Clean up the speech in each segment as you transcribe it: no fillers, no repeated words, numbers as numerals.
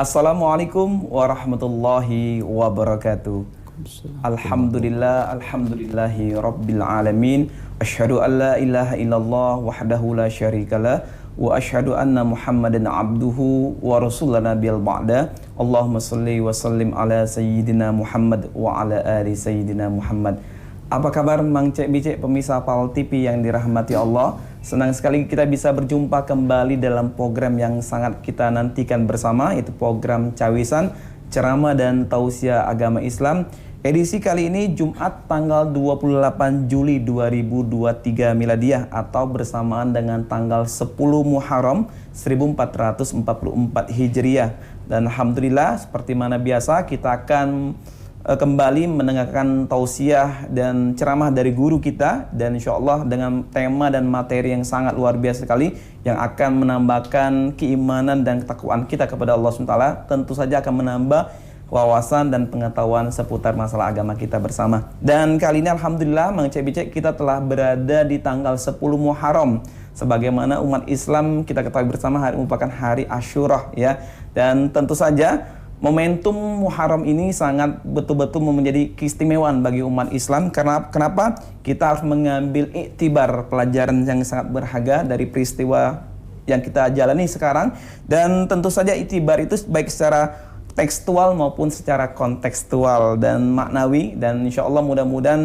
Assalamualaikum warahmatullahi wabarakatuh. Alhamdulillahi rabbil alamin. Asyhadu an la ilaha illallah wahdahu la syarikalah wa asyhadu anna Muhammadan abduhu wa rasulun nabiyal ba'da. Allahumma shalli wa sallim ala sayyidina Muhammad wa ala ali sayyidina Muhammad. Apa kabar Mang Cek Bicek pemirsa PAL TV yang dirahmati Allah? Senang sekali kita bisa berjumpa kembali dalam program yang sangat kita nantikan bersama, yaitu program Cawisan, Ceramah dan Tausiah Agama Islam. Edisi kali ini Jumat tanggal 28 Juli 2023 Miladiah atau bersamaan dengan tanggal 10 Muharram 1444 Hijriah. Dan Alhamdulillah seperti mana biasa kita akan kembali mendengarkan tausiah dan ceramah dari guru kita, dan insya Allah dengan tema dan materi yang sangat luar biasa sekali yang akan menambahkan keimanan dan ketakwaan kita kepada Allah SWT. Tentu saja akan menambah wawasan dan pengetahuan seputar masalah agama kita bersama. Dan kali ini Alhamdulillah Mang Cek Bicek kita telah berada di tanggal 10 Muharram. Sebagaimana umat Islam kita ketahui bersama, hari merupakan hari Asyura ya. Dan tentu saja momentum Muharram ini sangat betul-betul menjadi keistimewaan bagi umat Islam. Karena kenapa? Kita harus mengambil iktibar pelajaran yang sangat berharga dari peristiwa yang kita jalani sekarang. Dan tentu saja iktibar itu baik secara tekstual maupun secara kontekstual dan maknawi. Dan insya Allah mudah-mudahan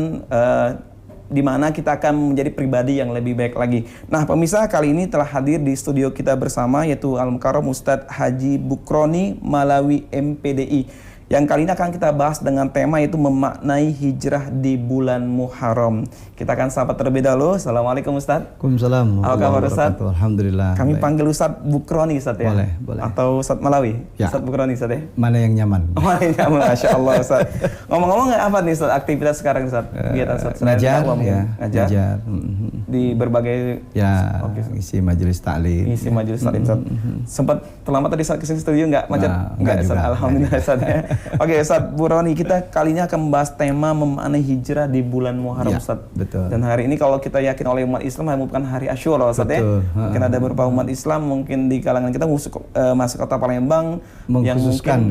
di mana kita akan menjadi pribadi yang lebih baik lagi. Nah, pemirsa, kali ini telah hadir di studio kita bersama yaitu Al-Mukarram Ustadz Haji Bukroni Malawi MPDI. Yang kali ini akan kita bahas dengan tema yaitu memaknai hijrah di bulan Muharram. Kita akan sapa terlebih dahulu. Assalamualaikum Ustadz. Waalaikumsalam. Apa kabar Ustadz? Alhamdulillah. Kami baik. Panggil Ustadz Bukroni Ustadz ya? Boleh. Atau Ustadz Malawi? Ya. Ustadz Bukroni Ustadz ya? Mana yang nyaman? Mana yang nyaman, Masya Allah Ustadz. Ngomong-ngomong apa nih Ustadz aktivitas sekarang Ustadz? Kegiatan Ustadz? Ngajar, ya. Ngajar. Di berbagai isi majelis taklim. Isi majelis taklim Ustadz. Sempat terlambat tadi saat kesini studio nggak macet? Nggak Ustadz, Alhamdulillah Ustadz ya. Oke Ustadz Bukroni, kita kali ini akan membahas tema memaknai hijrah di bulan Muharram ya, Ustadz. Betul. Dan hari ini kalau kita yakin oleh umat Islam merupakan hari Asyura Ustadz ya. Mungkin ada beberapa umat Islam mungkin di kalangan kita masuk kota Palembang yang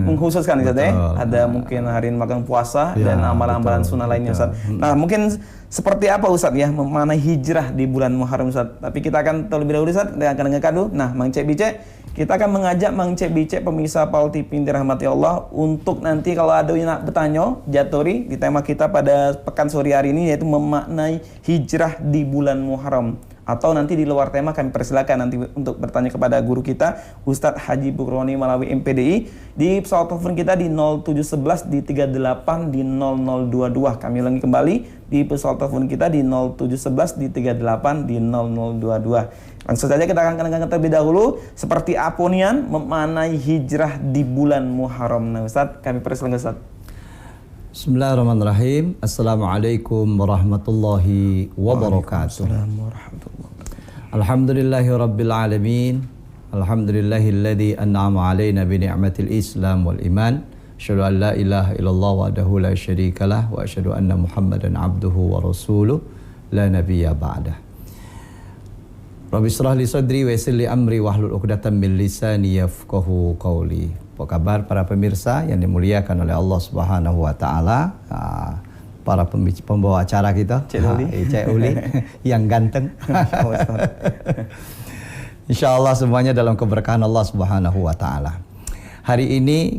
mengkhususkan Ustadz ya. Ada mungkin hari ini makan puasa dan amalan-amalan sunnah lainnya Ustadz. Nah, mungkin seperti apa Ustadz ya memaknai hijrah di bulan Muharram Ustadz. Tapi kita akan terlebih dahulu Ustadz dengan akan dengarkan dulu. Nah, Mang Cek Bicek, kita akan mengajak Mang Cek Bicek pemirsa PAL TV dirahmati Allah untuk nanti kalau ada yang nak bertanya jatori di tema kita pada pekan sore hari ini yaitu memaknai hijrah di bulan Muharram. Atau nanti di luar tema kami persilakan nanti untuk bertanya kepada guru kita Ustadz Haji Bukroni Malawi MPDI di pesawat telepon kita di 0711 di 38 di 0022. Kami ulangi kembali di pesawat telepon kita di 0711 di 38 di 0022. Langsung saja kita akan kenalkan terlebih dahulu seperti apa nian memaknai hijrah di bulan Muharram. Nah Ustadz, kami persilakan Ustadz. Bismillahirrahmanirrahim. Assalamualaikum warahmatullahi wabarakatuh. Alhamdulillahi rabbil alamin. Alhamdulillahilladzi an'ama alaina bi ni'matil Islam wal iman. Asyhadu an la ilaha illallah wahdahu la syarikalah wa asyhadu anna Muhammadan abduhu wa rasuluh la nabiyya ba'dah. Rabbi shrah li sadri wa yassir li amri wahlul 'uqdatam min lisani yafqahu qawli. Apa kabar para pemirsa yang dimuliakan oleh Allah Subhanahu wa taala? Para pembawa acara kita, Cek Uli yang ganteng. Insyaallah semuanya dalam keberkahan Allah Subhanahu wa taala. Hari ini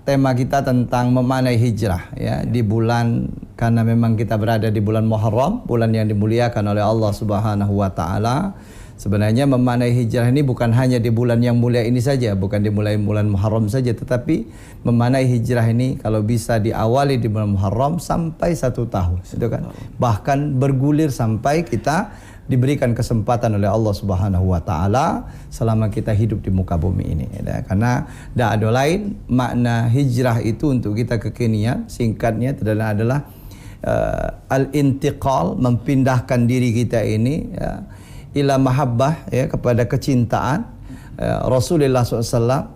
tema kita tentang memaknai hijrah ya di bulan, karena memang kita berada di bulan Muharram, bulan yang dimuliakan oleh Allah Subhanahu wa taala. Sebenarnya memaknai hijrah ini bukan hanya di bulan yang mulia ini saja, bukan dimulai bulan Muharram saja, tetapi memaknai hijrah ini kalau bisa diawali di bulan Muharram sampai 1 tahun, gitu kan? Bahkan bergulir sampai kita diberikan kesempatan oleh Allah Subhanahu wa taala selama kita hidup di muka bumi ini ya. Karena tidak ada lain makna hijrah itu untuk kita kekinian, singkatnya adalah al-intiqal, memindahkan diri kita ini ya, ila mahabbah ya, kepada kecintaan Rasulullah SAW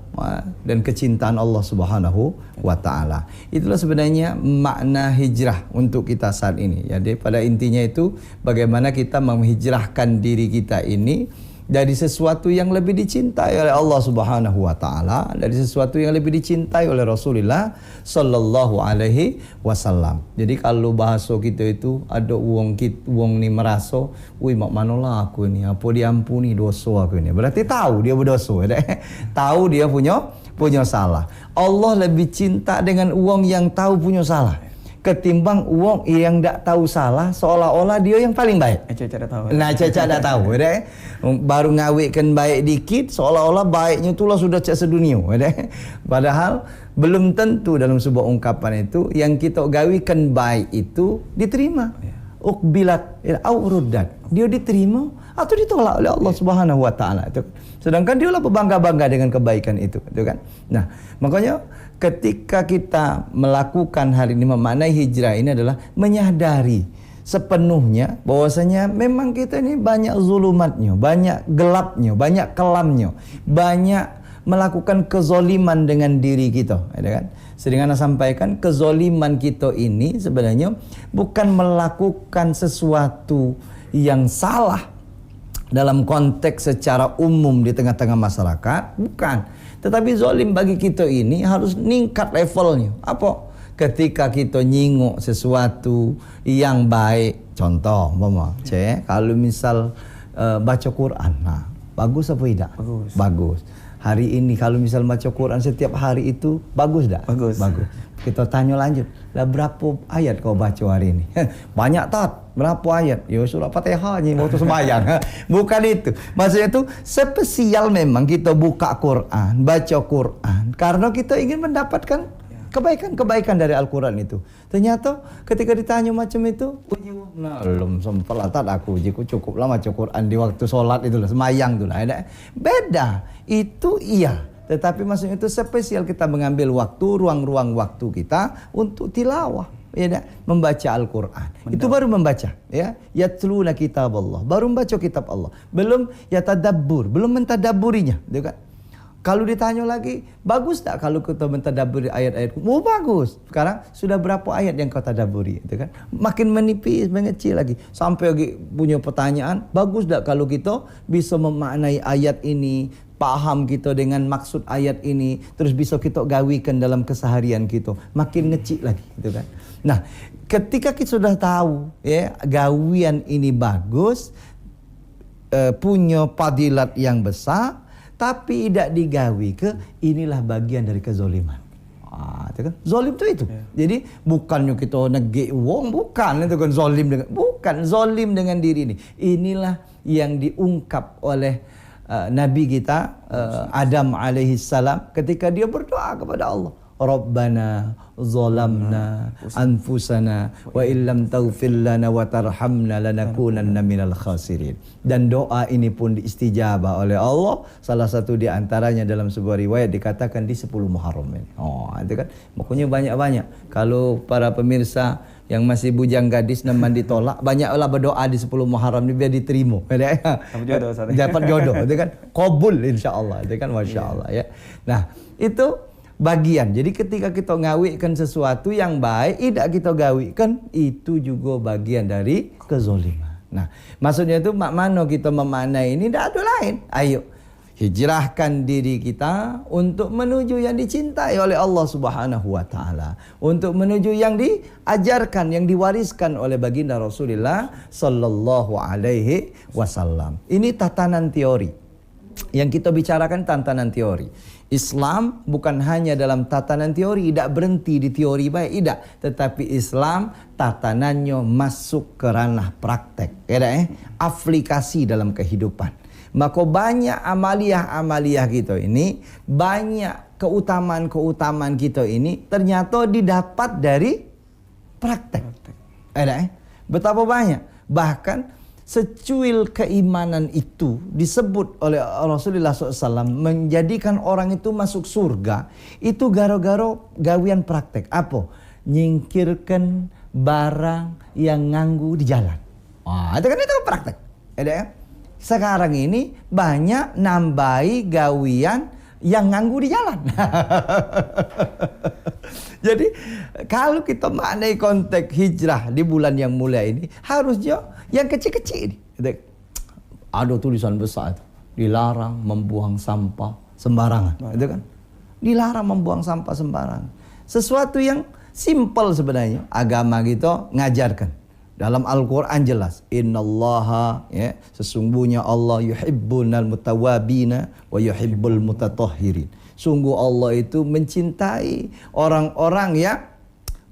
dan kecintaan Allah Subhanahu wa taala. Itulah sebenarnya makna hijrah untuk kita saat ini. Jadi pada intinya itu bagaimana kita menghijrahkan diri kita ini dari sesuatu yang lebih dicintai oleh Allah Subhanahu wa taala, dari sesuatu yang lebih dicintai oleh Rasulullah sallallahu alaihi wasallam. Jadi kalau bahasa kita itu ada wong ni merasa, "Wih, mak manolah aku ni, apa diampuni dosa aku ni." Berarti tahu dia berdosa, tahu dia punya salah. Allah lebih cinta dengan wong yang tahu punya salah ketimbang wong yang tak tahu salah, seolah-olah dia yang paling baik. Caca dah tahu. Nah, Caca dah tahu, baru ngawitkan baik dikit, seolah-olah baiknya itulah sudah cak sedunia. Padahal belum tentu dalam sebuah ungkapan itu yang kita gawikan baik itu diterima. Uqbilat au ruddat. Dia diterima atau ditolak oleh Allah Subhanahu wa taala. Sedangkan dialah berbangga-bangga dengan kebaikan itu kan. Nah, makanya ketika kita melakukan hari ini memaknai hijrah ini adalah menyadari sepenuhnya bahwasanya memang kita ini banyak zulumatnya, banyak gelapnya, banyak kelamnya, banyak melakukan kezoliman dengan diri kita, kan? Sering ana sampaikan, kezoliman kita ini sebenarnya bukan melakukan sesuatu yang salah dalam konteks secara umum di tengah-tengah masyarakat, bukan. Tetapi zolim bagi kita ini harus ningkat levelnya. Apa? Ketika kita nyingok sesuatu yang baik, contoh, mama, kalau misal baca Quran, nah, bagus apa tidak? Bagus. Hari ini kalau misal baca Quran setiap hari itu bagus tak? Bagus. Kita tanya lanjut, lah berapa ayat kau baca hari ini? Banyak tak? Berapa ayat? Ya surah Fatihah ni waktu sembahyang. Bukan itu. Maksudnya itu spesial memang kita buka Quran, baca Quran karena kita ingin mendapatkan kebaikan-kebaikan dari Al-Quran itu. Ternyata ketika ditanya macam itu, nah, belum sempat tak aku cukup lama baca Quran di waktu solat itulah, semayang itulah. Beda. Itu iya. Tetapi maksudnya itu spesial kita mengambil waktu, ruang-ruang waktu kita untuk tilawah, ya, membaca Al-Quran. Itu baru membaca, ya. Yatluna kitab Allah, baru membaca kitab Allah. Belum yatadabbur, belum mentadabburinya, gitu kan? Kalau ditanya lagi, bagus tak kalau kita mentadabburi ayat-ayat? Oh, bagus. Sekarang sudah berapa ayat yang kau tadabburi, gitu kan? Makin menipis, mengecil lagi. Sampai lagi punya pertanyaan, bagus tak kalau kita bisa memaknai ayat ini, paham kita dengan maksud ayat ini, terus bisa kita gawikan dalam keseharian kita. Makin ngecil lagi, gitu kan? Nah, ketika kita sudah tahu, ya, gawian ini bagus, punya fadilat yang besar, tapi tidak digawi ke, inilah bagian dari kezoliman. Itu kan? Zolim itu. Jadi bukannya kita negek wong, bukan itu kan zolim dengan, bukan zolim dengan diri ini. Inilah yang diungkap oleh Nabi kita Adam alaihissalam ketika dia berdoa kepada Allah. Rabbana zalamna anfusana wa illam taghfir lana wa tarhamna lanakunanna minal khasirin. Dan doa ini pun diistijabah oleh Allah. Salah satu di antaranya dalam sebuah riwayat dikatakan di 10 Muharram ini. Oh, itu kan makanya banyak-banyak. Kalau para pemirsa yang masih bujang gadis namun ditolak, banyaklah berdoa di 10 Muharram ini biar diterima. Dapat jodoh, itu kan qabul insyaallah, itu kan masyaallah, ya. Nah, itu bagian. Jadi ketika kita ngawikan sesuatu yang baik, tidak kita gawikan, itu juga bagian dari kezoliman. Nah, maksudnya itu mana kita memaknai ini, tidak ada lain. Ayo, hijrahkan diri kita untuk menuju yang dicintai oleh Allah Subhanahu wa taala, untuk menuju yang diajarkan, yang diwariskan oleh baginda Rasulullah sallallahu alaihi wasallam. Ini tatanan teori. Yang kita bicarakan tatanan teori. Islam bukan hanya dalam tatanan teori, tidak berhenti di teori baik, tidak, tetapi Islam tatanannya masuk ke ranah praktek, aplikasi dalam kehidupan. Maka banyak amaliyah-amaliyah kita ini, banyak keutamaan-keutamaan kita ini ternyata didapat dari praktek. Betapa banyak. Bahkan secuil keimanan itu disebut oleh Rasulullah SAW menjadikan orang itu masuk surga. Itu gara-gara gawian praktek. Apa? Nyingkirkan barang yang nganggu di jalan. Itu kan itu praktek. Sekarang ini banyak nambahi gawian yang nganggu di jalan. Jadi kalau kita maknai konteks hijrah di bulan yang mulia ini, harusnya yang kecil-kecil ini. Ada tulisan besar itu. dilarang membuang sampah sembarangan, itu kan? Dilarang membuang sampah sembarangan. Sesuatu yang simpel sebenarnya. Agama kita ngajarkan. Dalam Al-Quran jelas, innallaha, ya, sesungguhnya Allah yuhibbunal mutawabina wa yuhibbul mutatahhirin. Sungguh Allah itu mencintai orang-orang yang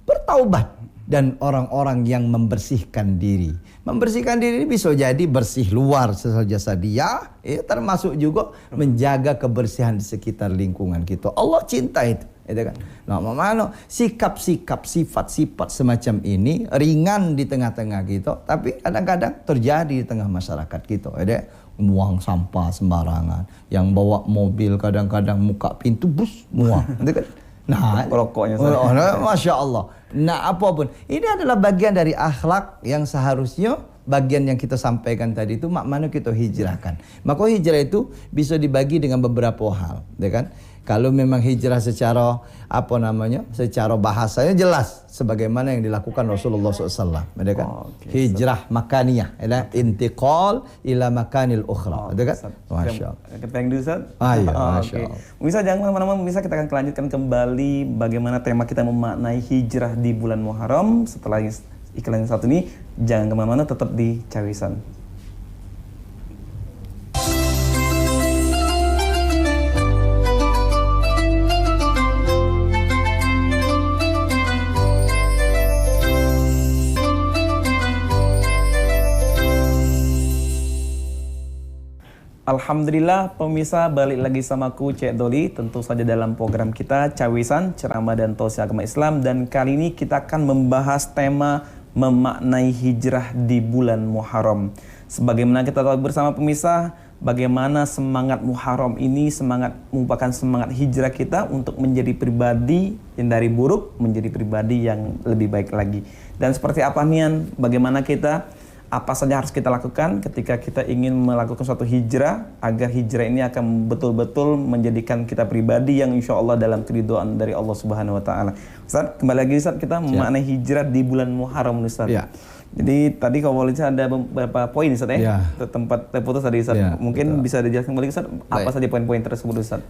bertaubat dan orang-orang yang membersihkan diri. Membersihkan diri bisa jadi bersih luar saja dia, ya, termasuk juga menjaga kebersihan di sekitar lingkungan kita. Allah cinta itu, kan? Nah, mana sikap-sikap, sifat-sifat semacam ini ringan di tengah-tengah kita, tapi kadang-kadang terjadi di tengah masyarakat kita, buang sampah sembarangan, yang bawa mobil kadang-kadang muka pintu bus muang, kan? Nah, rokoknya Masya Allah. Nah, apapun ini adalah bagian dari akhlak yang seharusnya bagian yang kita sampaikan tadi itu mana kita hijrahkan. Maka hijrah itu bisa dibagi dengan beberapa hal, kan? Kalau memang hijrah secara secara bahasanya jelas sebagaimana yang dilakukan Rasulullah SAW, kan? Hijrah makaniyah, intiqal ila makanil ukhra, kan? Masya Allah. Kita yang dulu, Ustaz. Masya Allah. Bisa jangan kemana-mana, bisa kita akan lanjutkan kembali bagaimana tema kita memaknai hijrah di bulan Muharram setelah iklan yang satu ini. Jangan kemana-mana, tetap di Cawisan. Alhamdulillah, pemirsa, balik lagi sama aku Cek Doli, tentu saja dalam program kita Cawisan, Ceramah dan Tausiah Agama Islam. Dan kali ini kita akan membahas tema memaknai hijrah di bulan Muharram. Sebagaimana kita tahu bersama pemirsa, bagaimana semangat Muharram ini merupakan semangat hijrah kita untuk menjadi pribadi yang dari buruk menjadi pribadi yang lebih baik lagi. Dan seperti apa nian, bagaimana apa saja harus kita lakukan ketika kita ingin melakukan suatu hijrah, agar hijrah ini akan betul-betul menjadikan kita pribadi yang insya Allah dalam keridhaan dari Allah Subhanahu Wa Taala. Ustaz, kembali lagi Ustaz, kita memaknai hijrah di bulan Muharram, Ustaz. Jadi tadi kalau boleh ada beberapa poin, Ustaz, tempat terputus tadi, Ustaz. Mungkin bisa dijelaskan kembali, Ustaz, apa saja poin-poin tersebut, Ustaz?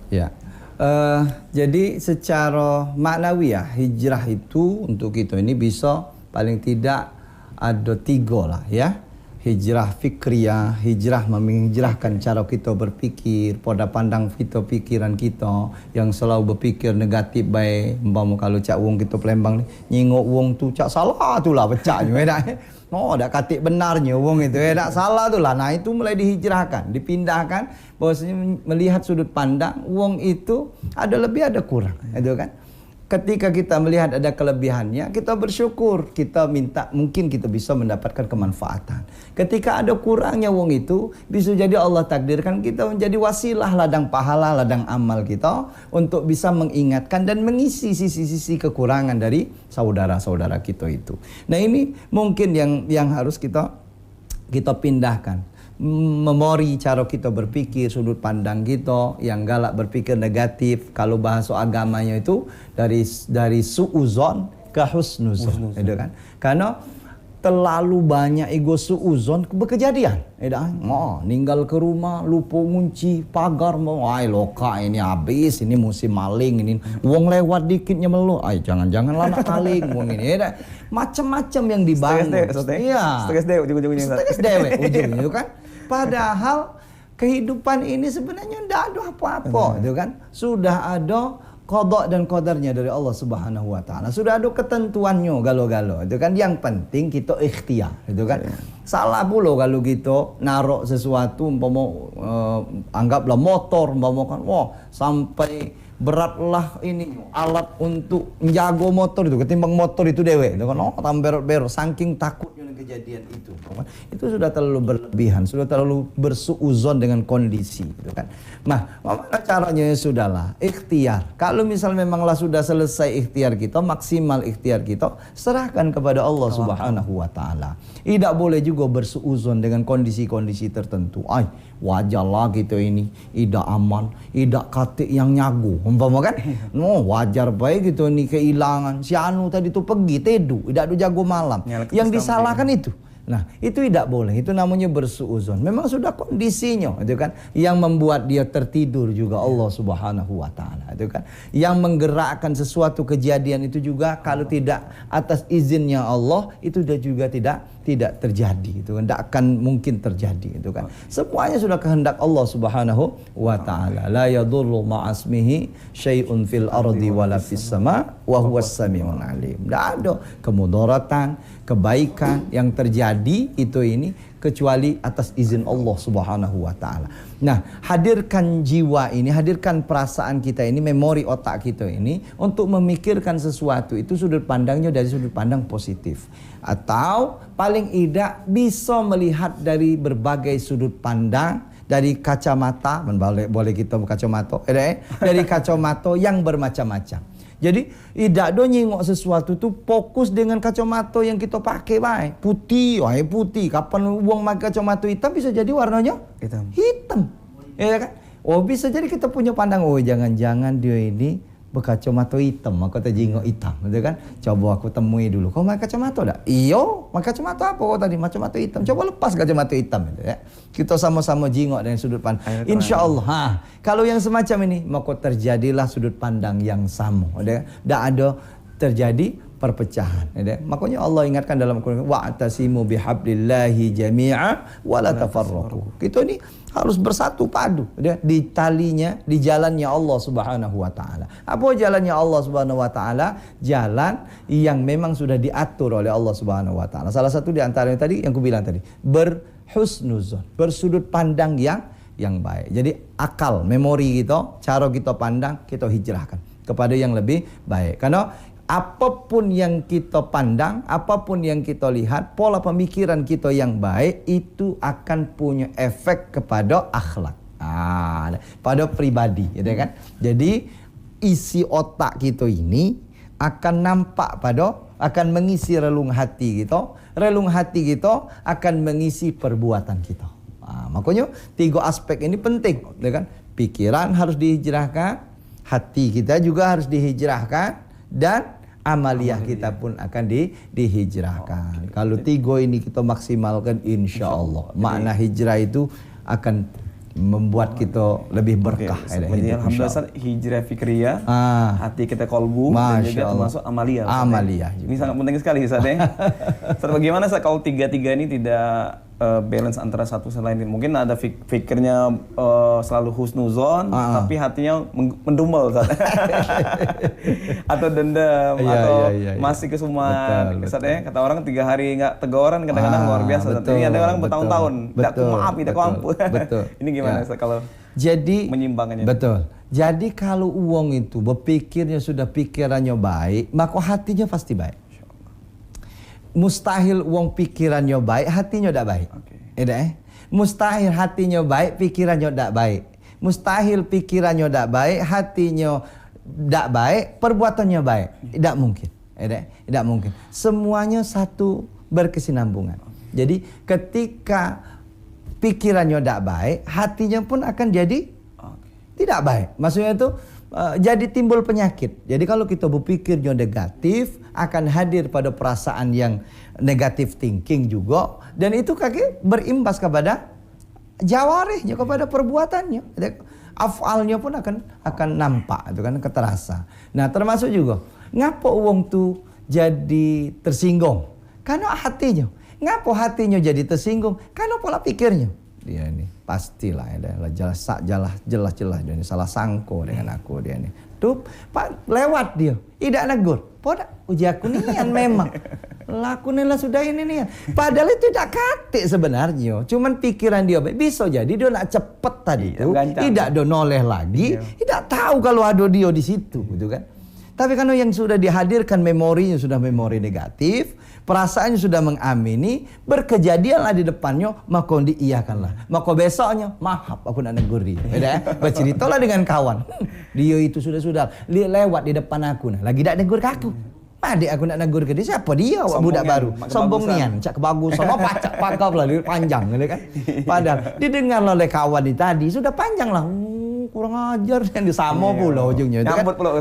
Jadi secara maknawiyah hijrah itu untuk kita ini bisa paling tidak ada 3 lah, ya. Hijrah fikriyah, hijrah menghijrahkan cara kita berpikir, pola pandang kita, pikiran kita yang selalu berpikir negatif baik. Umpama kalau cak wong kita Palembang ni, nyingok wong tu cak salah tu lah pecahnya. Dak katik benarnya wong itu, dak salah tu lah. Nah, itu mulai dihijrahkan, dipindahkan, bahwasanya melihat sudut pandang wong itu ada lebih ada kurang, itu kan. Ketika kita melihat ada kelebihannya, kita bersyukur, kita minta, mungkin kita bisa mendapatkan kemanfaatan. Ketika ada kurangnya wong itu, bisa jadi Allah takdirkan kita menjadi wasilah ladang pahala, ladang amal kita untuk bisa mengingatkan dan mengisi sisi-sisi kekurangan dari saudara-saudara kita itu. Nah, ini mungkin yang harus kita pindahkan. Memori cara kita berpikir, sudut pandang kita yang galak berpikir negatif. Kalau bahasa agamanya itu dari suuzon ke husnuzon, itu kan? Karena terlalu banyak ego suuzon berkejadian, ninggal ke rumah lupa kunci pagar, loka ini habis, ini musim maling, ini wong lewat dikitnya melu, jangan-jangan lah nak maling, wong ini, macam-macam yang dibangun, stres dewe ujungnya kan. Padahal kehidupan ini sebenarnya tidak ada apa-apa, itu kan? Sudah ada qada dan qadarnya dari Allah Subhanahu Wa Taala. Sudah ada ketentuannya galo-galo, itu kan. Yang penting kita ikhtiar, itu kan. Salah pula kalau kita narok sesuatu, anggaplah motor, kan, sampai beratlah ini alat untuk menjaga motor itu ketimbang motor itu dewe, itu kan. Berot saking takutnya kejadian itu sudah terlalu berlebihan, sudah terlalu bersuuzon dengan kondisi, gitu kan. Nah, caranya sudahlah ikhtiar. Kalau misal memanglah sudah selesai ikhtiar kita, maksimal ikhtiar kita, serahkan kepada Allah Subhanahu Wa Taala. Tidak boleh juga bersuuzon dengan kondisi-kondisi tertentu. Wajarlah kita ini tidak aman, tidak katik yang nyagu, umpama kan? Wajar baik gitu nih kehilangan. Si anu tadi tuh pergi tedu, tidak ada jago malam. Yang disalahkan itu. Nah, itu tidak boleh. Itu namanya bersuuzon. Memang sudah kondisinya, itu kan, yang membuat dia tertidur juga Allah Subhanahu wa taala, itu kan. Yang menggerakkan sesuatu kejadian itu juga kalau tidak atas izinnya Allah, itu juga tidak terjadi, itu kan. Tidak akan mungkin terjadi, itu kan. Semuanya sudah kehendak Allah Subhanahu wa taala. La yadurru ma'asmihi syai'un fil ardi wala fis sama wa huwas samiul alim. Tidak ada kemudaratan, kebaikan yang terjadi ini kecuali atas izin Allah Subhanahu wa taala. Nah, hadirkan jiwa ini, hadirkan perasaan kita ini, memori otak kita ini untuk memikirkan sesuatu itu sudut pandangnya dari sudut pandang positif. Atau paling tidak bisa melihat dari berbagai sudut pandang, dari kacamata, boleh kita berkacamata, dari kacamata yang bermacam-macam. Jadi tidak do nyingok sesuatu tu fokus dengan kacamata yang kita pakai baik. Putih, putih. Kapan uang pakai kacamata hitam bisa jadi warnanya hitam. Ya kan? Oh, bisa jadi kita punya pandang, oh jangan-jangan dia ini berkacamata hitam, maka kita jingok hitam, gitu kan? Coba aku temui dulu. Kau pakai kacamata tak? Iyo, pakai kacamata apa kau tadi? Kacamata hitam. Coba lepas kacamata hitam, gitu ya. Kita sama-sama jingok dari sudut pandang. Insya Allah, kalau yang semacam ini, maka terjadilah sudut pandang yang sama. Tak ada terjadi perpecahan. Makanya Allah ingatkan dalam Al-Quran, wa'tasimu bihablillahi jami'a wa la tafarraqu. Kita ni harus bersatu padu di talinya, di jalannya Allah Subhanahu wa taala. Apa jalannya Allah Subhanahu wa taala? Jalan yang memang sudah diatur oleh Allah Subhanahu wa taala. Salah satu di antaranya tadi yang kubilang tadi, berhusnuzon, bersudut pandang yang baik. Jadi akal, memori kita, cara kita pandang, kita hijrahkan kepada yang lebih baik. Karena apapun yang kita pandang, apapun yang kita lihat, pola pemikiran kita yang baik itu akan punya efek kepada akhlak, pada pribadi, ya kan? Jadi isi otak kita ini akan nampak akan mengisi relung hati kita. Relung hati kita akan mengisi perbuatan kita. Makanya 3 aspek ini penting, ya kan? Pikiran harus dihijrahkan, hati kita juga harus dihijrahkan, dan amaliyah kita pun akan dihijrahkan. Kalau 3 ini kita maksimalkan, insya Allah makna hijrah itu akan membuat kita lebih berkah. Alhamdulillah, hijrah fikriyah, hati kita kolbu, dan juga termasuk amaliyah. Amaliyah. Ini sangat penting sekali, Ustaz. Bagaimana Ustaz kalau 3 ini tidak balance antara satu sama lain? Mungkin ada fikirnya selalu husnuzon, tapi hatinya mendumel, Ustaz. Atau dendam, atau masih kesumat. Kata orang 3 hari nggak teguran kadang-kadang luar biasa. Ini ada orang bertahun-tahun tidak maaf, tidak ampun. Ini gimana Ustaz kalau jadi menyimbangannya? Betul. Jadi kalau uang itu berpikirnya sudah pikirannya baik, maka hatinya pasti baik. Mustahil uang pikirannya baik, hatinya tidak baik. Mustahil hatinya baik, pikirannya tidak baik. Mustahil pikirannya tidak baik, hatinya tidak baik, perbuatannya baik. Tidak mungkin. Tidak mungkin. Semuanya satu berkesinambungan. Jadi ketika pikirannya tidak baik, hatinya pun akan jadi tidak baik. Maksudnya itu jadi timbul penyakit. Jadi kalau kita berpikirnya negatif, akan hadir pada perasaan yang negatif thinking juga, dan itu kaki berimbas kepada jawarihnya, kepada perbuatannya. Afalnya pun akan nampak, itu kan keterasa. Nah, termasuk juga ngapa uang tu jadi tersinggung? Karena hatinya. Ngapa hatinya jadi tersinggung? Karena pola pikirnya. Dia ini pastilah jelas dia ini salah sangko dengan aku, dia ini tuh Pak lewat dia tidak negur, poda uji aku nian memang lakunya sudah ini nian, padahal itu tidak katik sebenarnya, cuman pikiran dia bisa jadi dia nak cepet tadi itu tidak do noleh lagi, tidak tahu kalau ada dia di situ, gitu kan. Tapi kalau yang sudah dihadirkan memorinya sudah memori negatif, perasaannya sudah mengamini, berkejadianlah di depannya, maka diiyakanlah. Maka besoknya, maaf aku nak negur dia. Berceritalah dengan kawan. Dia itu sudah lewat di depan aku. Lagi tak negur ke aku. Adik aku nak negur ke dia. Siapa dia? Budak baru. Sombong nian. Cak kebagusan. Sama pacak pakap lah. Panjang. Kan? Padahal didengar oleh kawan ini tadi. Sudah panjang lah. Kurang ajar yang disamo pula ujungnya itu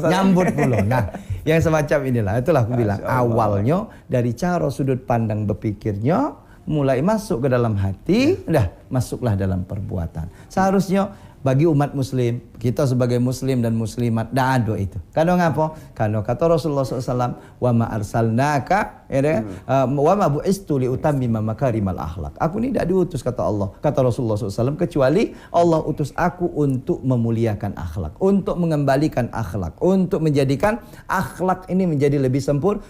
nyambut pula. Nah, yang semacam inilah, itulah aku bilang awalnya dari cara sudut pandang berpikirnya, mulai masuk ke dalam hati, dah masuklah dalam perbuatan. Seharusnya bagi umat muslim, kita sebagai muslim dan muslimat, dah ada itu. Karena ngapa? Karena kata Rasulullah SAW, wa ma arsalnaka, wa ma bu'istu li utammima makarimal akhlak. Aku ini tidak diutus, kata Allah, kata Rasulullah SAW, kecuali Allah utus aku untuk memuliakan akhlak, untuk mengembalikan akhlak, untuk menjadikan akhlak ini menjadi lebih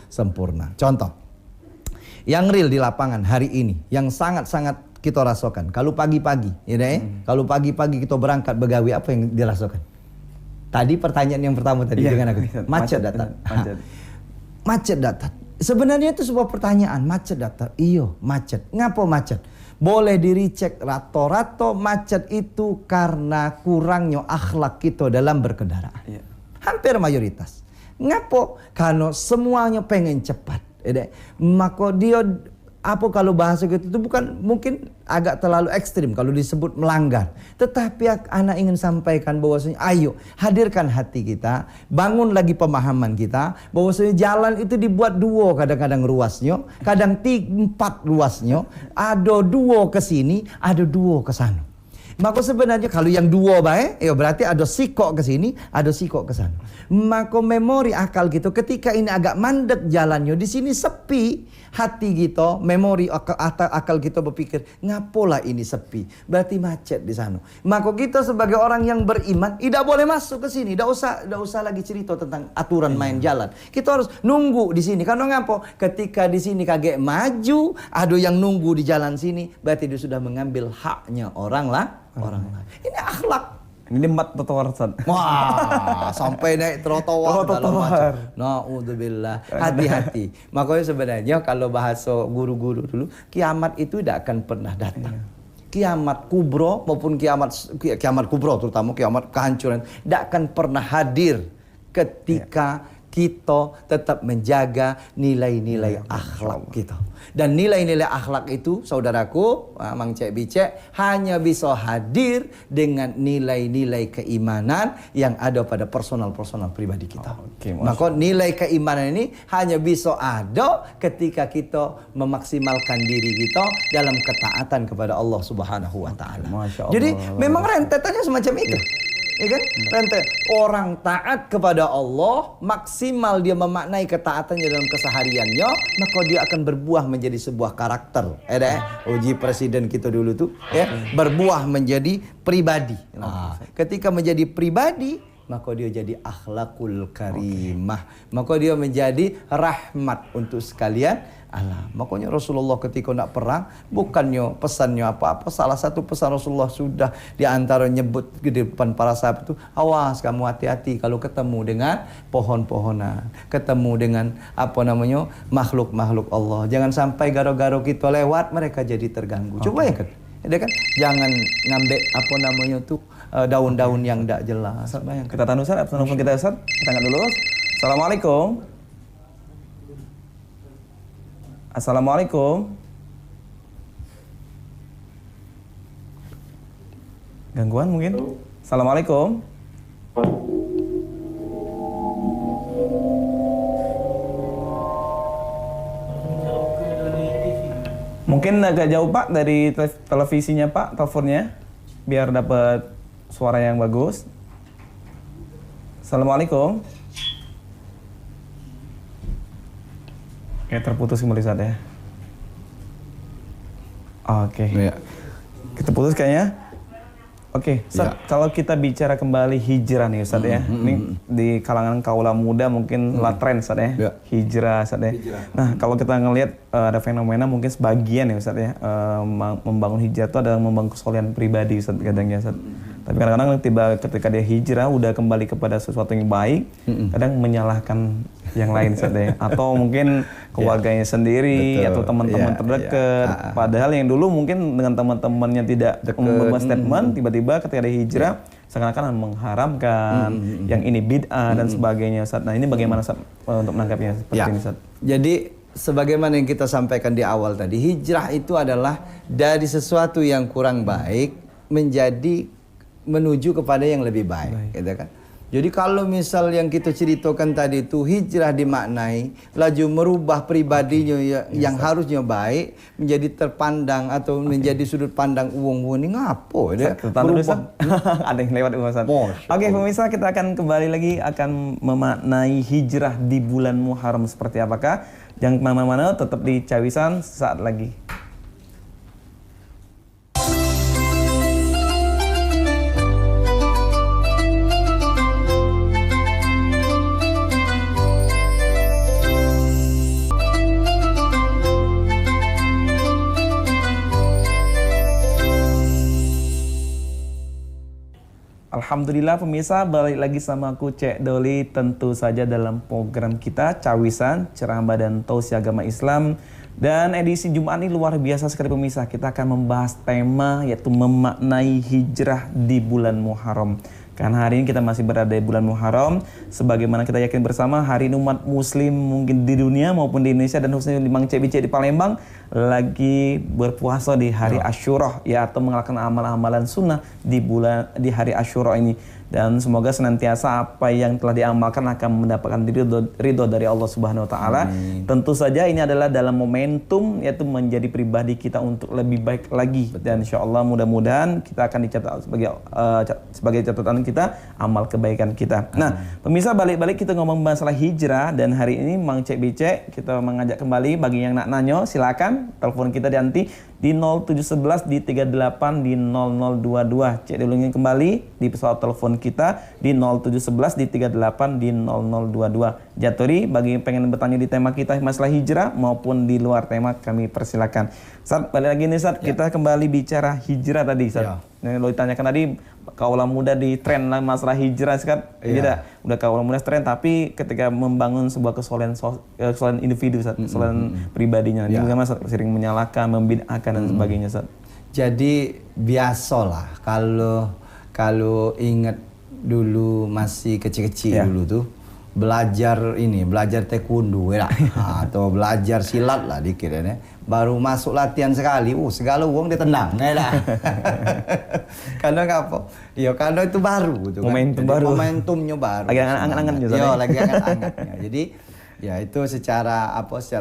sempurna. Contoh yang real di lapangan hari ini, yang sangat-sangat kita rasakan. Kalau pagi-pagi, kalau pagi-pagi kita berangkat begawi, apa yang dirasakan? Tadi pertanyaan yang pertama tadi dengan aku, macet datang. Macet datang. Sebenarnya itu sebuah pertanyaan, macet datang. Iyo, macet. Ngapa macet? Boleh diricek rato-rato macet itu karena kurangnya akhlak kita dalam berkendaraan. Hampir mayoritas. Ngapa? Karena semuanya pengen cepat. Maka dia apa kalau bahasa gitu itu bukan mungkin agak terlalu ekstrim kalau disebut melanggar, tetapi anak ingin sampaikan bahwasanya ayo hadirkan hati kita, bangun lagi pemahaman kita bahwasanya jalan itu dibuat dua, kadang-kadang ruasnya, kadang 4 luasnya, ada 2 ke sini, ada 2 ke sana. Maka sebenarnya kalau yang 2 baik, ya berarti ada sikok ke sini, ada sikok ke sana. Maka memori akal gitu, ketika ini agak mandek jalannya, di sini sepi, hati kita, memori akal kita berpikir, ngapola ini sepi, berarti macet di sana. Maka kita sebagai orang yang beriman, tidak boleh masuk ke sini, tidak usah lagi cerita tentang aturan main jalan. Kita harus nunggu di sini. Karena ngapo? Ketika di sini kagak maju, ada yang nunggu di jalan sini, berarti dia sudah mengambil haknya orang lain. Ini akhlak. Ini 4 trotoar, Ustaz. Wah, sampai naik trotoar. Na'udzubillah. Hati-hati. Makanya sebenarnya kalau bahasa guru-guru dulu, kiamat itu tidak akan pernah datang. Kiamat kubro maupun kiamat kubro, terutama kiamat kehancuran, tidak akan pernah hadir ketika kita tetap menjaga nilai-nilai akhlak kita. Dan nilai-nilai akhlak itu, saudaraku, Mang Cek Bicek, hanya bisa hadir dengan nilai-nilai keimanan yang ada pada personal pribadi kita. Maka nilai keimanan ini hanya bisa ada ketika kita memaksimalkan diri kita dalam ketaatan kepada Allah Subhanahu wa taala. Jadi memang rentetannya semacam itu. Ya kan? Rentet orang taat kepada Allah, maksimal dia memaknai ketaatannya dalam kesehariannya, maka dia akan berbuah menjadi sebuah karakter. Uji presiden kita dulu tuh, berbuah menjadi pribadi. Nah, ketika menjadi pribadi, maka dia jadi akhlakul karimah. Maka dia menjadi rahmat untuk sekalian alam. Makanya Rasulullah ketika nak perang, bukannya pesannya apa-apa. Salah satu pesan Rasulullah sudah diantara nyebut di depan para sahabat itu, awas kamu hati-hati kalau ketemu dengan pohon-pohonan, ketemu dengan makhluk-makhluk Allah. Jangan sampai garo-garo kita lewat mereka jadi terganggu. Coba ya kan? Jangan ngambil daun-daun yang tidak jelas. Kita tahan Ustaz, telepon kita Ustaz. Kita angkat dulu. Assalamualaikum. Assalamualaikum. Gangguan mungkin? Assalamualaikum. Mungkin agak jauh Pak dari televisinya Pak, teleponnya, biar dapat suara yang bagus. Assalamualaikum. Kayak terputus kembali Ustaz ya. Oke. Kita putus kayaknya. Oke, Ustaz, kalau kita bicara kembali hijrah nih Ustaz ya. Ini di kalangan kaula muda mungkin tren Ustaz ya. Hijrah Ustaz ya. Nah, kalau kita ngelihat ada fenomena mungkin sebagian ya Ustaz ya, membangun hijrah itu adalah membangun kesolehan pribadi Ustaz kadangnya Ustaz. Tapi kadang-kadang ketika dia hijrah udah kembali kepada sesuatu yang baik, kadang menyalahkan yang lain Ustaz ya. Atau mungkin keluarganya sendiri atau teman-teman terdekat. Padahal yang dulu mungkin dengan teman-temannya tidak membuat statement, tiba-tiba ketika dia hijrah seakan-akan mengharamkan yang ini bid'ah dan sebagainya Ustaz. Nah, ini bagaimana Ustaz untuk menangkapnya seperti ini Ustaz? Jadi sebagaimana yang kita sampaikan di awal tadi, hijrah itu adalah dari sesuatu yang kurang baik menjadi menuju kepada yang lebih baik. Gitu kan? Jadi kalau misal yang kita ceritakan tadi itu hijrah dimaknai laju merubah pribadinya yang harusnya baik menjadi terpandang atau menjadi sudut pandang uang ini ngapo dia berubah. Ada yang lewat Ustaz. Oke, pemirsa, kita akan kembali lagi akan memaknai hijrah di bulan Muharram seperti apakah. Jangan kemana-mana, tetap di Cawisan saat lagi. Alhamdulillah pemirsa, balik lagi sama aku Cek Doli, tentu saja dalam program kita Cawisan, Ceramah dan Tausiah Agama Islam. Dan edisi Jumat ini luar biasa sekali pemirsa, kita akan membahas tema yaitu memaknai hijrah di bulan Muharram. Karena hari ini kita masih berada di bulan Muharram, sebagaimana kita yakin bersama hari ini umat muslim mungkin di dunia maupun di Indonesia dan khususnya di Mang Cek Bicek di Palembang lagi berpuasa di hari Asyura ya, atau melakukan amalan-amalan sunnah di hari Asyura ini. Dan semoga senantiasa apa yang telah diamalkan akan mendapatkan ridho dari Allah Subhanahu wa taala. Tentu saja ini adalah dalam momentum yaitu menjadi pribadi kita untuk lebih baik lagi. Dan insyaallah mudah-mudahan kita akan dicatat sebagai catatan kita amal kebaikan kita. Nah, pemirsa, balik-balik kita ngomong masalah hijrah dan hari ini Mang Cek Bicek kita mengajak kembali bagi yang nak nanyo silakan telepon kita nanti di 0711 di 38 di 0022. Cek dulu kembali di pesawat telepon kita di 0711 di 38 di 0022. Jatori bagi yang pengen bertanya di tema kita masalah hijrah maupun di luar tema kami persilakan. Ustaz, balik lagi nih Ustaz, kita kembali bicara hijrah tadi Ustaz. Lo ditanyakan tadi kaula muda di tren masalah hijrah Ustaz. Tidak, udah kaula muda tren tapi ketika membangun sebuah kesolehan individu Ustaz, kesolehan pribadinya. Dia juga sering menyalahkan, membid'ahkan dan sebagainya Ustaz. Jadi biasalah kalau ingat dulu masih kecil-kecil dulu tuh belajar taekwondo ya atau belajar silat lah dikit ya. Baru masuk latihan sekali, segala uang dia tendang lah. Karena apa? Ya karena itu baru gitu momentum kan. baru. Momentumnya baru. Lagi angan-angan juga. Iya, lagi angan-angannya. Jadi ya itu secara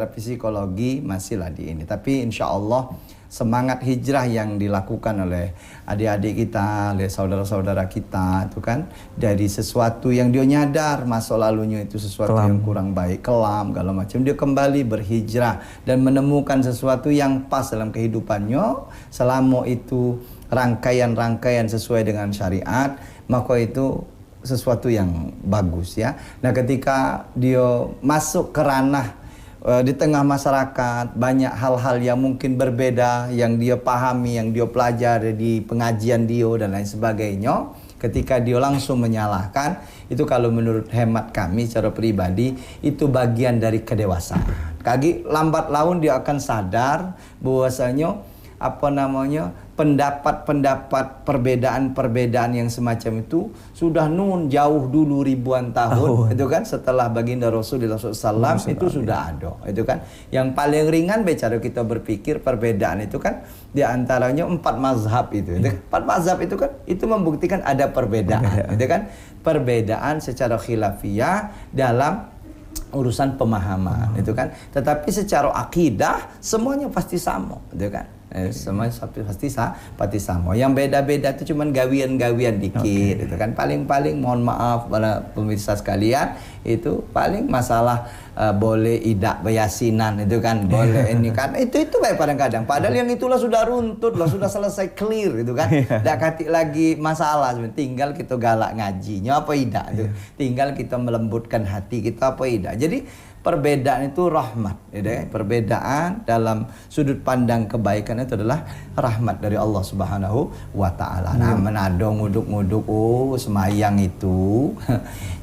psikologi masih lah di ini. Tapi insya Allah semangat hijrah yang dilakukan oleh adik-adik kita, oleh saudara-saudara kita itu kan dari sesuatu yang dia nyadar masa lalunya itu sesuatu yang kurang baik, kelam, segala macam, dia kembali berhijrah dan menemukan sesuatu yang pas dalam kehidupannya selama itu rangkaian-rangkaian sesuai dengan syariat, maka itu sesuatu yang bagus ya. Nah, ketika dia masuk ke ranah di tengah masyarakat, banyak hal-hal yang mungkin berbeda yang dia pahami, yang dia pelajari di pengajian dia dan lain sebagainya. Ketika dia langsung menyalahkan, itu kalau menurut hemat kami secara pribadi itu bagian dari kedewasaan. Lambat laun dia akan sadar bahwasanya pendapat-pendapat perbedaan-perbedaan yang semacam itu sudah jauh dulu ribuan tahun itu kan setelah baginda Rasulullah SAW itu sudah ada itu kan. Yang paling ringan bicara kita berpikir perbedaan itu kan di antaranya 4 mazhab itu. 4 mazhab itu kan itu membuktikan ada perbedaan itu kan, perbedaan secara khilafiyah dalam urusan pemahaman itu kan, tetapi secara akidah semuanya pasti sama itu kan. Semuanya pasti sama. Yang beda-beda itu cuman gawian-gawian dikit itu kan. Paling mohon maaf para pemirsa sekalian, itu paling masalah boleh idak bayasinan itu kan, boleh ini kan. Itu baik kadang-kadang. Padahal yang itulah sudah runtut lah, sudah selesai clear itu kan. Tidak katik lagi masalah, tinggal kita galak ngajinya apa idak itu. Tinggal kita melembutkan hati kita apa idak. Jadi perbedaan itu rahmat, ya, perbedaan dalam sudut pandang kebaikan itu adalah rahmat dari Allah Subhanahu wa taala. Nah, menado nguduk-nguduk semayang itu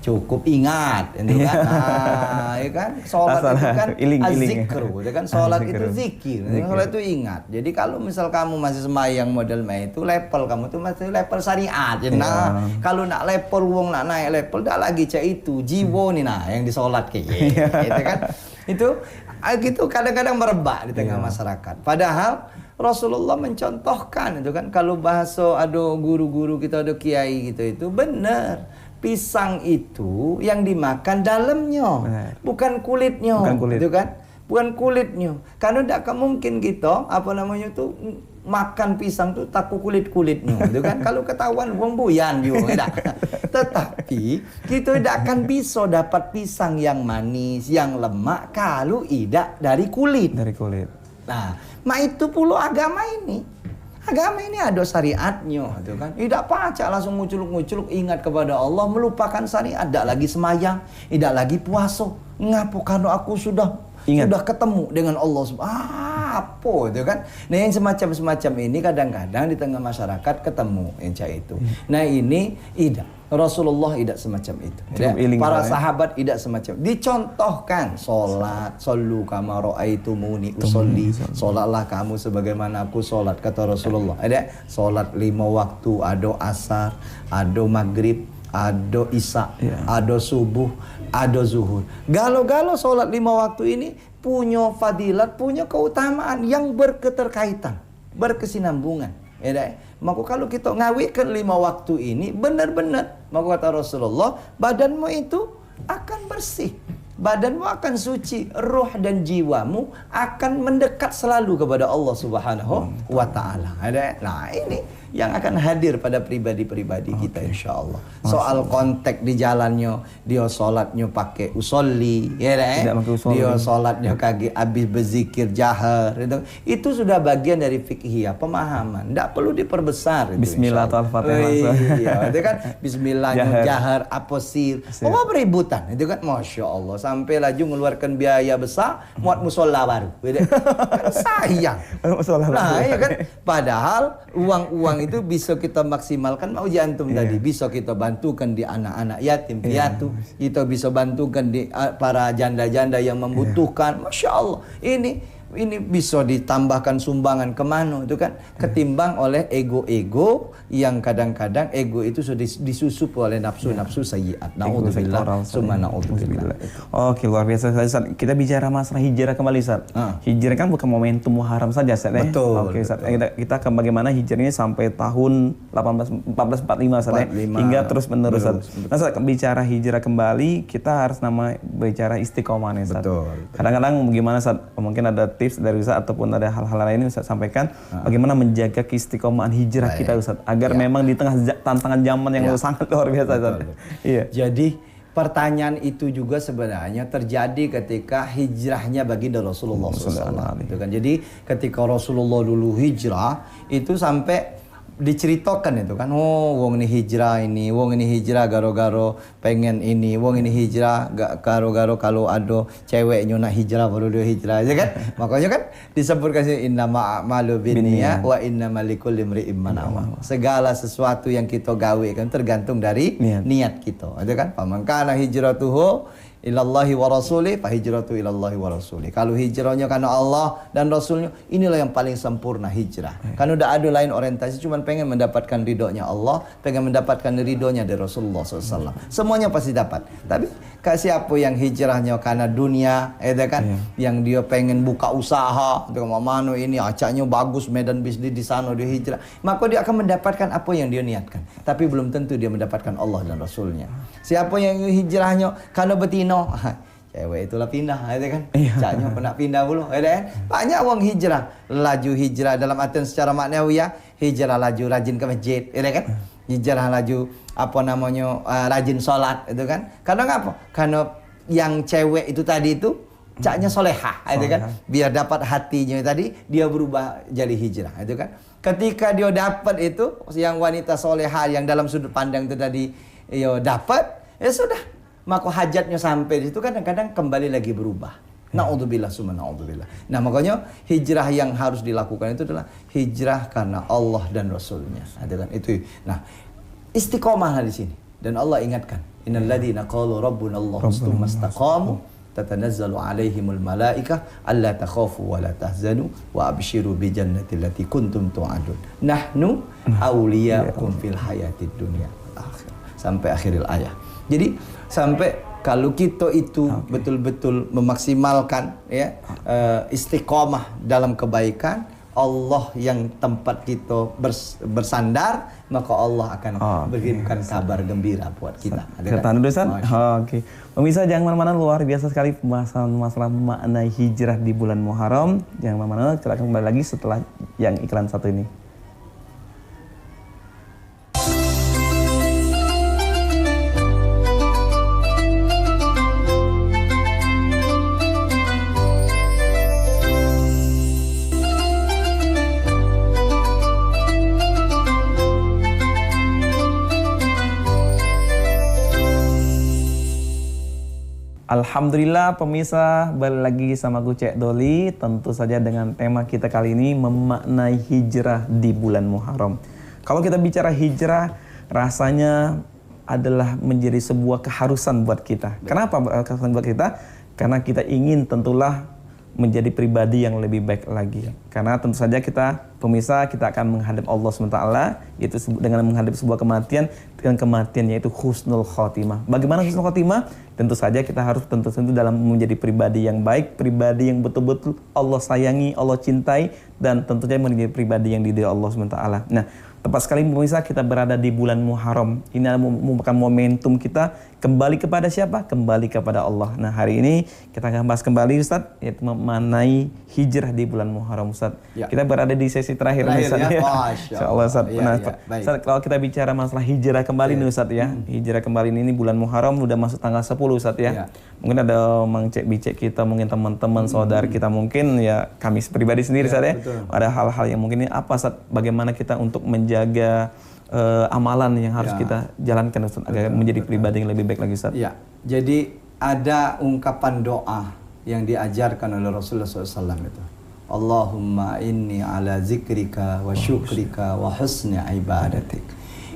cukup ingat itu kan. Nah, ya kan salat itu kan az-zikru, ya kan salat itu zikir. Salat itu ingat. Jadi kalau misal kamu masih semayang model itu level kamu tuh masih level syariat. Ya. Nah, kalau nak level wong nak naik level dah lagi cak itu jiwa nih nah yang disolat kayak gitu kan. Itu kadang-kadang merebak di tengah masyarakat. Padahal Rasulullah mencontohkan itu kan, kalau bahasa ada guru-guru kita, ada kiai gitu itu benar. pisang itu yang dimakan dalamnya, bukan kulitnya. Bukan kulit. Gitu kan? Bukan kulitnya. Karena tidak mungkin kita makan pisang tuh takut kulit-kulitnya, gitu kan? Kalau ketahuan wong buyan juga, tidak. Tetapi kita tidak akan bisa dapat pisang yang manis, yang lemak kalau tidak dari kulit. Dari kulit. Nah, itu pula agama ini. Agama ini ada syariatnya, gitu kan? Tidak pacak langsung nguculuk-nguculuk ingat kepada Allah, melupakan syariat, tidak lagi semayang, tidak lagi puasa. Ngapa? Karena aku sudah ketemu dengan Allah apa itu kan. Nah yang semacam ini kadang-kadang di tengah masyarakat ketemu yang itu. Nah ini tidak, Rasulullah tidak semacam itu. Para sahabat tidak semacam. Dicontohkan solat, sallu kama ra'aitumuni usolli, solatlah kamu sebagaimana aku solat, kata Rasulullah. Ada solat 5 waktu, ada asar, ada maghrib, ada isya, ada subuh, ada zuhur. Galo-galo solat 5 waktu ini punya fadilat, punya keutamaan yang berketerkaitan, berkesinambungan. Maka kalau kita ngawikan 5 waktu ini benar-benar, maka kata Rasulullah, badanmu itu akan bersih, badanmu akan suci, roh dan jiwamu akan mendekat selalu kepada Allah Subhanahu wa Ta'ala. Nah ini yang akan hadir pada pribadi-pribadi kita insyaallah. Soal konteks di jalannya, dia sholatnya pakai usolli, dia sholatnya kaki habis berzikir jahar, itu sudah bagian dari fiqhiyah, pemahaman, tidak perlu diperbesar. Bismillah atau Al-Fatihah. Iya, itu kan Bismillahnya jahar, aposir, beributan, itu kan masya Allah, sampai laju mengeluarkan biaya besar muat musola baru, kan sayang. Nah, iya kan, padahal uang itu bisa kita maksimalkan, mau antum tadi bisa kita bantukan di anak-anak yatim piatu, kita bisa bantukan di para janda-janda yang membutuhkan. Masya Allah, ini bisa ditambahkan sumbangan kemana itu kan, ketimbang oleh ego-ego yang kadang-kadang ego itu sudah disusup oleh nafsu-nafsu sayyiat. Na'udzubillah, summa na'udzubillah. Oke, luar biasa Ustaz. Kita bicara masalah hijrah kembali Ustaz. Hijrah kan bukan momentum Muharram saja Ustaz. Betul. Oke Ustaz. Kita akan bagaimana hijrahnya sampai tahun 1445 Ustaz, hingga terus menerus Ustaz. Nah Ustaz, bicara hijrah kembali, kita harus bicara istiqomah nih Ustaz. Betul. Kadang-kadang bagaimana Ustaz, mungkin ada tips dari Ustaz ataupun ada hal-hal lain yang Ustaz sampaikan, bagaimana menjaga keistiqomahan hijrah kita Ustaz, agar memang di tengah tantangan zaman yang sangat luar biasa Ustaz. Iya. Jadi pertanyaan itu juga sebenarnya terjadi ketika hijrahnya baginda Rasulullah SAW. Itu kan. Jadi ketika Rasulullah dulu hijrah itu sampai diceritakan itu kan, wong ini hijrah garo-garo pengen ini, wong ini hijrah garo-garo kalau ada ceweknya nak hijrah baru dia hijrah, ya kan? Makanya kan disebutkan innama a'malu binniyat wa innamal likulli imri'in ma nawa. Segala sesuatu yang kita gawe kan tergantung dari niat kita, ya kan? Faman kana hijratuhu ilallahi wa rasulih fa hijratu ilallahi wa rasulih. Kalau hijrahnya karena Allah dan Rasulnya, inilah yang paling sempurna hijrah. Kan udah ada lain orientasi, cuman pengen mendapatkan ridhonya Allah, pengen mendapatkan ridhonya dari Rasulullah SAW. Semuanya pasti dapat. Tapi siapa yang hijrahnya karena dunia, yang dia pengen buka usaha, mana ini acaknya bagus, medan bisnis di sana, dia hijrah, maka dia akan mendapatkan apa yang dia niatkan. Tapi belum tentu dia mendapatkan Allah dan Rasulnya. Siapa yang hijrahnya karena betina, cewek itulah pindah, kan? Caknya pernah pindah dulu, kan? Banyak orang hijrah, laju hijrah dalam artian secara maknawiyah, hijrah laju rajin ke masjid, kan? Hijrah laju rajin sholat, itu kan? Karena apa? Karena yang cewek itu tadi itu caknya solehah, itu kan? Biar dapat hatinya tadi, dia berubah jadi hijrah, itu kan? Ketika dia dapat itu, yang wanita solehah yang dalam sudut pandang itu tadi, dapat, ya sudah. Maka hajatnya sampai di situ kadang-kadang kembali lagi berubah. Na'udzubillah summa na'udzubillah. Nah makanya hijrah yang harus dilakukan itu adalah hijrah karena Allah dan Rasulnya. Itu. Nah istiqomah di sini. Dan Allah ingatkan, innal ladzina qalu rabbuna Allah tsumma istaqamu tatanazzalu alaihimul malaikah alla takhafu wa la tahzanu wa abshiru bi jannati allati kuntum tu'adun. Nahnu awliya'ukum fil hayatid dunya. Sampai akhiril ayat. Jadi sampai kalau kita itu betul-betul memaksimalkan istiqomah dalam kebaikan, Allah yang tempat kita bersandar, maka Allah akan berikan kabar gembira buat kita. Kata Ustaz. Oke. Pemirsa jangan mana-mana, luar biasa sekali pembahasan masalah memaknai hijrah di bulan Muharram. Jangan mana-mana, kita akan kembali lagi setelah yang iklan satu ini. Alhamdulillah pemirsa, balik lagi sama gue Cek Doli. Tentu saja dengan tema kita kali ini memaknai hijrah di bulan Muharram. Kalau kita bicara hijrah, rasanya adalah menjadi sebuah keharusan buat kita. Kenapa keharusan buat kita? Karena kita ingin tentulah menjadi pribadi yang lebih baik lagi. Karena tentu saja kita, pemirsa, kita akan menghadap Allah SWT, yaitu dengan menghadap sebuah kematian, dengan kematian yaitu husnul khotimah. Bagaimana husnul khotimah? Tentu saja kita harus tentu dalam menjadi pribadi yang baik, pribadi yang betul-betul Allah sayangi, Allah cintai, dan tentu saja menjadi pribadi yang diridhoi Allah SWT. Nah, tepat sekali pemirsa, kita berada di bulan Muharram. Ini merupakan momentum kita kembali kepada siapa? Kembali kepada Allah. Nah, hari ini kita akan bahas kembali Ustaz, yaitu mengenai hijrah di bulan Muharram Ustaz. Ya. Kita berada di sesi terakhir nih Ustaz. Ya. Insyaallah Ustaz. Nah, Ustaz, kalau kita bicara masalah hijrah kembali nih Ustaz ya. Hijrah kembali ini bulan Muharram udah masuk tanggal 10 Ustaz ya. Mungkin ada Mang Cek Bicek kita, mungkin teman-teman saudara kita, mungkin ya kami pribadi sendiri Ustaz ya. Ada hal-hal yang mungkin ini apa Ustaz, bagaimana kita untuk menjaga amalan yang harus kita jalankan Ustaz, agar menjadi pribadi yang lebih baik lagi Ustaz. Ya. Jadi ada ungkapan doa yang diajarkan oleh Rasulullah SAW itu. Allahumma inni ala zikrika wa syukrika wa husni ibadatik.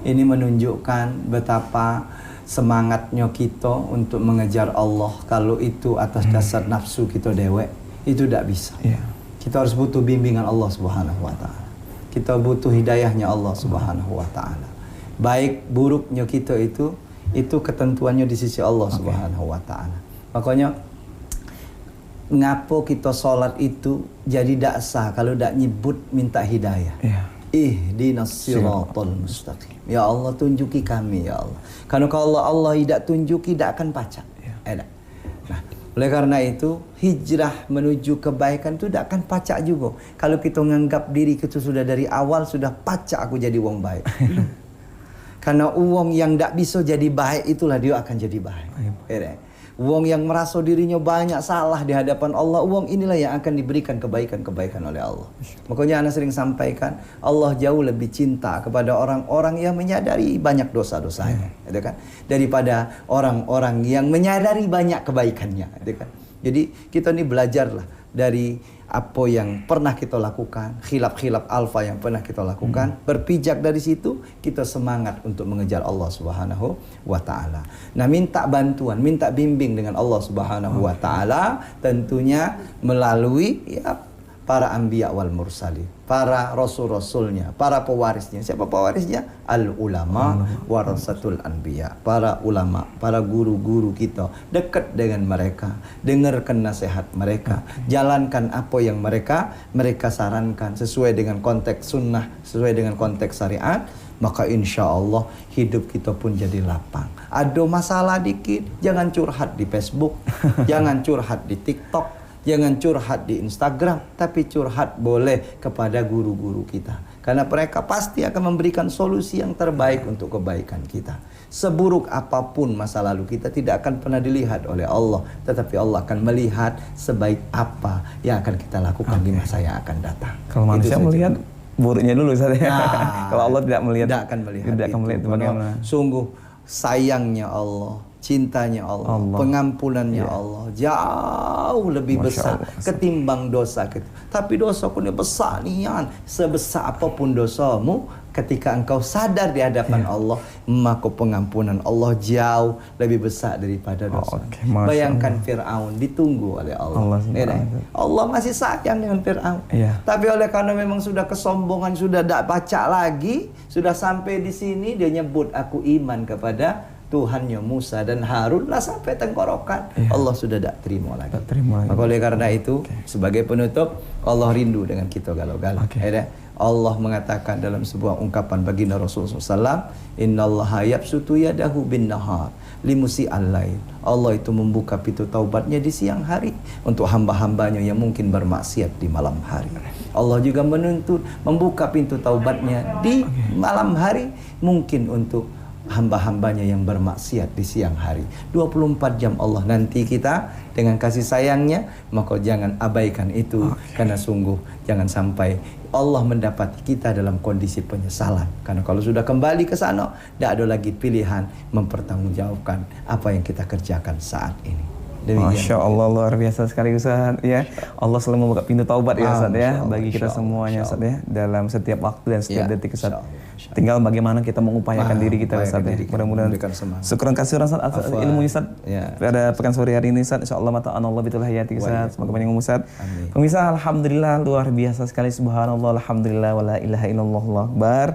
Ini menunjukkan betapa semangatnya kita untuk mengejar Allah. Kalau itu atas dasar nafsu kita dewek, itu tidak bisa. Kita harus butuh bimbingan Allah Subhanahu wa Ta'ala. Kita butuh hidayahnya Allah Subhanahu wa Ta'ala. Baik buruknya kita itu ketentuannya di sisi Allah Subhanahu wa Ta'ala. Makanya ngapo kita sholat itu jadi tidak sah kalau tidak nyebut minta hidayah. Ihdinas siratal mustaqim. Ya Allah, tunjuki kami ya Allah. Karena kalau Allah tidak tunjuki, tidak akan pacak. Nah, oleh karena itu hijrah menuju kebaikan itu tidak akan pacak juga. Kalau kita menganggap diri kita sudah dari awal sudah pacak aku jadi wong baik. Karena wong yang tidak bisa jadi baik itulah dia akan jadi baik. Wong yang merasa dirinya banyak salah di hadapan Allah, wong inilah yang akan diberikan kebaikan-kebaikan oleh Allah. Makanya Ana sering sampaikan, Allah jauh lebih cinta kepada orang-orang yang menyadari banyak dosa-dosanya, gitu kan? Daripada orang-orang yang menyadari banyak kebaikannya, gitu kan? Jadi kita ini belajarlah dari apa yang pernah kita lakukan, khilaf-khilaf alfa yang pernah kita lakukan, berpijak dari situ kita semangat untuk mengejar Allah Subhanahu wa Ta'ala. Nah, minta bantuan, minta bimbing dengan Allah Subhanahu wa Ta'ala tentunya melalui para anbiya wal mursalin, para rasul-rasulnya, para pewarisnya. Siapa pewarisnya? Al ulama warasatul anbiya. Para ulama, para guru-guru kita, dekat dengan mereka, dengarkan nasihat mereka, jalankan apa yang mereka sarankan sesuai dengan konteks sunnah, sesuai dengan konteks syariat, maka insya Allah hidup kita pun jadi lapang. Ada masalah dikit, jangan curhat di Facebook, jangan curhat di TikTok, jangan curhat di Instagram, tapi curhat boleh kepada guru-guru kita. Karena mereka pasti akan memberikan solusi yang terbaik untuk kebaikan kita. Seburuk apapun masa lalu kita tidak akan pernah dilihat oleh Allah, tetapi Allah akan melihat sebaik apa yang akan kita lakukan di masa yang akan datang. Kalau manusia melihat buruknya dulu saja. Kalau Allah tidak melihat, tidak akan melihat bagaimana. Sungguh sayangnya Allah, cintanya Allah, pengampunannya Allah jauh lebih besar ketimbang dosa kita. Tapi dosa punya besar nian. Sebesar apapun dosamu, ketika engkau sadar di hadapan Allah, maka pengampunan Allah jauh lebih besar daripada dosa. Bayangkan Fir'aun ditunggu oleh Allah. Allah masih sayang dengan Fir'aun. Tapi oleh karena memang sudah kesombongan, sudah tidak baca lagi, sudah sampai di sini dia nyebut aku iman kepada Tuhannya Musa dan Harun lah sampai tenggorokan. Allah sudah tak terima lagi. Maka oleh karena itu, sebagai penutup, Allah rindu dengan kita galau-galau. Allah mengatakan dalam sebuah ungkapan baginda Rasulullah SAW, Innallaha yabsutu yadahu bin nahar limusi al-lail. Allah itu membuka pintu taubatnya di siang hari untuk hamba-hambanya yang mungkin bermaksiat di malam hari. Allah juga menuntut membuka pintu taubatnya di malam hari mungkin untuk hamba-hambanya yang bermaksiat di siang hari. 24 jam Allah nanti kita dengan kasih sayangnya, maka jangan abaikan itu. Karena sungguh jangan sampai Allah mendapati kita dalam kondisi penyesalan. Karena kalau sudah kembali ke sana, tidak ada lagi pilihan mempertanggungjawabkan apa yang kita kerjakan saat ini. Masya Allah, luar biasa sekali Ustaz ya. Allah selalu membuka pintu taubat ya Ustaz ya bagi kita semuanya Ustaz ya, dalam setiap waktu dan setiap detik Ustaz. Tinggal bagaimana kita mengupayakan diri kita Ustaz ya. Mudah-mudahan syukran kasih Ustaz atas ilmu Ustaz pada pekan sore hari ini Ustaz. Insyaallah mata'an Allah bitul hayati Ustaz. Semoga panjang umur Ustaz. Pemirsa, alhamdulillah luar biasa sekali, subhanallah, alhamdulillah, wala ilaha illallah, Allahu akbar.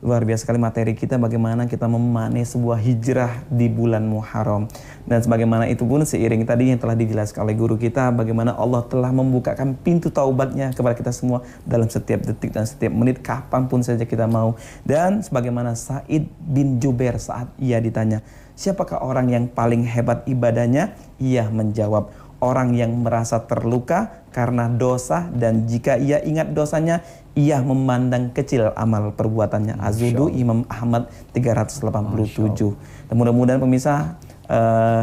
Luar biasa sekali materi kita, bagaimana kita memanai sebuah hijrah di bulan Muharram. Dan sebagaimana itu pun seiring tadi yang telah dijelaskan oleh guru kita, bagaimana Allah telah membukakan pintu taubatnya kepada kita semua dalam setiap detik dan setiap menit, kapanpun saja kita mau. Dan sebagaimana Sa'id bin Jubair saat ia ditanya, siapakah orang yang paling hebat ibadahnya? Ia menjawab, orang yang merasa terluka karena dosa, dan jika ia ingat dosanya, ia memandang kecil amal perbuatannya. Az-Zuhdu Imam Ahmad 387. Dan mudah-mudahan pemirsa,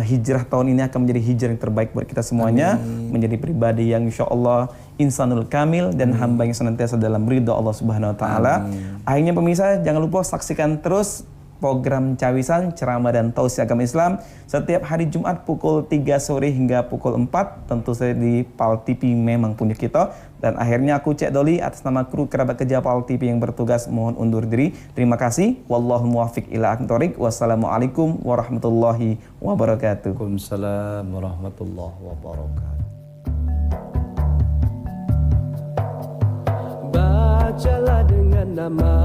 hijrah tahun ini akan menjadi hijrah yang terbaik buat kita semuanya. Menjadi pribadi yang insya Allah insanul kamil dan hamba yang senantiasa dalam ridha Allah Subhanahu Wa Taala. Akhirnya pemirsa, jangan lupa saksikan terus program Cawisan, ceramah dan tausiah agama Islam setiap hari Jumat pukul 3 sore hingga pukul 4, tentu saja di PAL TV memang punya kita. Dan akhirnya aku Cek Doli atas nama kru kerabat kerja PAL TV yang bertugas mohon undur diri. Terima kasih. Wallahu muwaffiq ila aqwamit thoriq. Wassalamualaikum warahmatullahi wabarakatuh. Waalaikumsalam warahmatullahi wabarakatuh. Bacalah dengan nama